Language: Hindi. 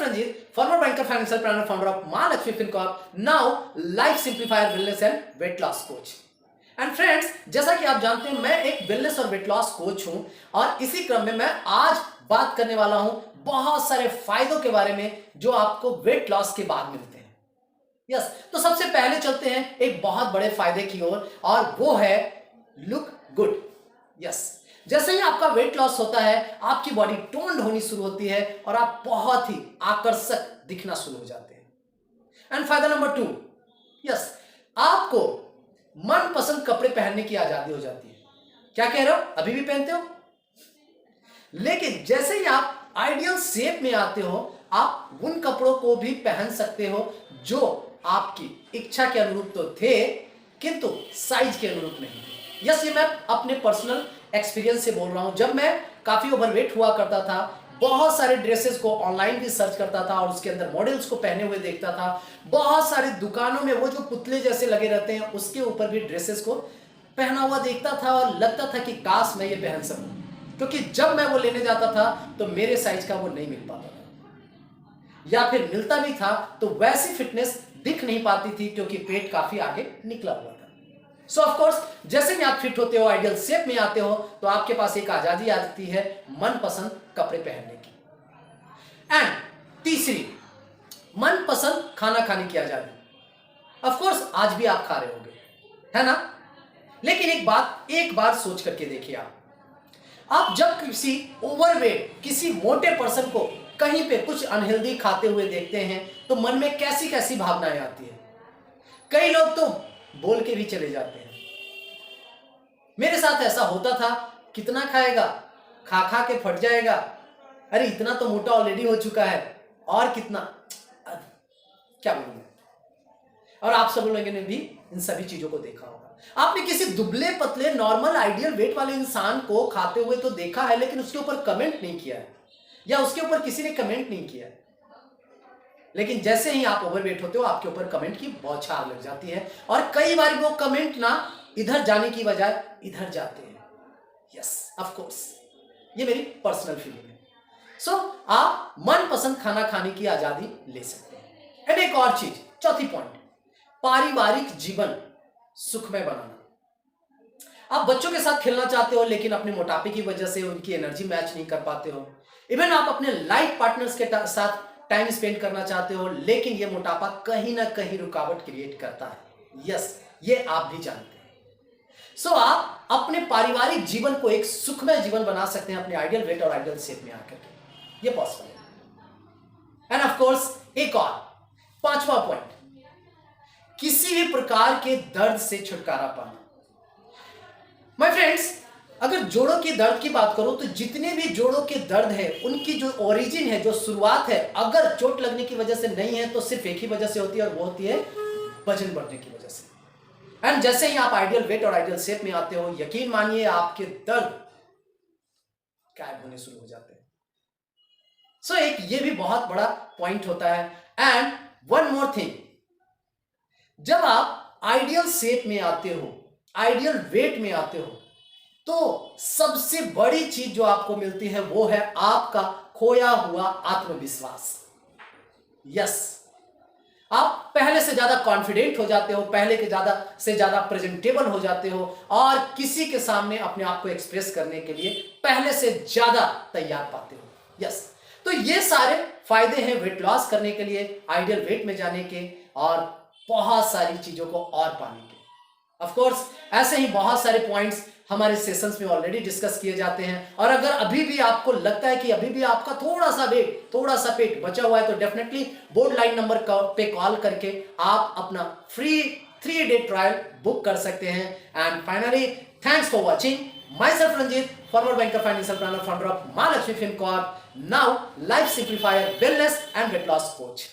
Myself Ranjit, former banker, financial planner, founder of Mahalakshmi FinCorp, now life simplifier, wellness and weight loss coach. And friends, जैसा कि आप जानते हैं मैं एक वेलनेस और वेट लॉस कोच हूं और इसी क्रम में मैं आज बात करने वाला हूं बहुत सारे फायदों के बारे में जो आपको वेट लॉस के बाद मिलते हैं। यस, तो सबसे पहले चलते हैं एक बहुत बड़े फायदे की ओर और वो है लुक गुड। यस, जैसे ही आपका वेट लॉस होता है आपकी बॉडी टोन्ड होनी शुरू होती है और आप बहुत ही आकर्षक दिखना शुरू हो जाते हैं। एंड फायदा नंबर 2, यस, आपको मनपसंद कपड़े पहनने की आजादी हो जाती है। क्या कह रहे हो? अभी भी पहनते हो? लेकिन जैसे ही आप आइडियल शेप में आते हो आप उन कपड़ों को भी पहन सकते हो जो आपकी इच्छा के अनुरूप तो थे किंतु साइज के अनुरूप नहीं थे। यस, ये मैं अपने पर्सनल एक्सपीरियंस से बोल रहा हूं। जब मैं काफी ओवरवेट हुआ करता था, बहुत सारे ड्रेसेस को ऑनलाइन भी सर्च करता था और उसके अंदर मॉडल्स को पहने हुए देखता था। बहुत सारी दुकानों में वो जो पुतले जैसे लगे रहते हैं उसके ऊपर भी ड्रेसेस को पहना हुआ देखता था और लगता था कि काश मैं ये पहन सकूं, क्योंकि जब मैं वो लेने जाता था तो मेरे साइज का वो नहीं मिल पाता था, या फिर मिलता भी था तो वैसी फिटनेस दिख नहीं पाती थी क्योंकि पेट काफी आगे निकला हुआ था। सो ऑफ कोर्स जैसे ही आप फिट होते हो, आइडियल शेप में आते हो, तो आपके पास एक आजादी आती है मनपसंद कपड़े पहनने की। एंड तीसरी, मनपसंद खाना खाने की आजादी। ऑफ कोर्स आज भी आप खा रहे होंगे, है ना? लेकिन एक बार सोच करके देखिए, आप जब किसी ओवरवेट, किसी मोटे पर्सन को कहीं पे कुछ अनहेल्दी खाते हुए देखते हैं तो मन में कैसी कैसी भावनाएं आती है। कई लोग तो बोल के भी चले जाते हैं। मेरे साथ ऐसा होता था, कितना खाएगा, खा खा के फट जाएगा, अरे इतना तो मोटा ऑलरेडी हो चुका है और कितना, क्या बोलूं। और आप सब लोगों ने भी इन सभी चीजों को देखा होगा। आपने किसी दुबले पतले नॉर्मल आइडियल वेट वाले इंसान को खाते हुए तो देखा है लेकिन उसके ऊपर कमेंट नहीं किया है या उसके ऊपर किसी ने कमेंट नहीं किया है। लेकिन जैसे ही आप ओवरवेट होते हो आपके ऊपर कमेंट की बौछार लग जाती है और कई बार वो कमेंट ना इधर जाने की बजाय इधर जाते हैं। यस, ऑफ कोर्स ये मेरी पर्सनल फीलिंग है। सो आप मनपसंद खाना खाने की आजादी ले सकते हैं। एंड एक और चीज, चौथी पॉइंट, पारिवारिक जीवन सुखमय बनाना। आप बच्चों के साथ खेलना चाहते हो लेकिन अपने मोटापे की वजह से उनकी एनर्जी मैच नहीं कर पाते हो। इवन आप अपने लाइफ पार्टनर्स के साथ टाइम स्पेंड करना चाहते हो लेकिन ये मोटापा कहीं ना कहीं रुकावट क्रिएट करता है। यस, ये आप भी जानते हैं। सो आप अपने पारिवारिक जीवन को एक सुखमय जीवन बना सकते हैं अपने आइडियल वेट और आइडियल शेप में आकर के। ये पॉसिबल है। एंड ऑफ कोर्स एक और पांचवा पॉइंट, किसी भी प्रकार के दर्द से छुटकारा पाना। माय फ्रेंड्स, अगर जोड़ों के दर्द की बात करो तो जितने भी जोड़ों के दर्द है उनकी जो ओरिजिन है, जो शुरुआत है, अगर चोट लगने की वजह से नहीं है तो सिर्फ एक ही वजह से होती है और वो होती है वजन बढ़ने की वजह से। एंड जैसे ही आप आइडियल वेट और आइडियल शेप में आते हो, यकीन मानिए आपके दर्द गायब होने शुरू हो जाते हैं। सो एक ये भी बहुत बड़ा पॉइंट होता है। एंड वन मोर थिंग, जब आप आइडियल शेप में आते हो, आइडियल वेट में आते हो, तो सबसे बड़ी चीज जो आपको मिलती है वो है आपका खोया हुआ आत्मविश्वास। यस, आप पहले से ज्यादा कॉन्फिडेंट हो जाते हो, पहले के से ज्यादा प्रेजेंटेबल हो जाते हो और किसी के सामने अपने आप को एक्सप्रेस करने के लिए पहले से ज्यादा तैयार पाते हो। यस, तो ये सारे फायदे हैं वेट लॉस करने के लिए, आइडियल वेट में जाने के और बहुत सारी चीजों को और पाने के। ऑफ कोर्स ऐसे ही बहुत सारे पॉइंट्स हमारे सेशंस में ऑलरेडी डिस्कस किए जाते हैं और अगर अभी भी आपको लगता है कि अभी भी आपका थोड़ा सा पेट बचा हुआ है तो डेफिनेटली बोर्ड लाइन नंबर पे कॉल करके आप अपना फ्री 3-day ट्रायल बुक कर सकते हैं। And finally, thanks for watching. Myself Ranjit, former banker, financial planner, founder of Mahalakshmi Fincorp, now life simplifier, wellness and weight loss coach.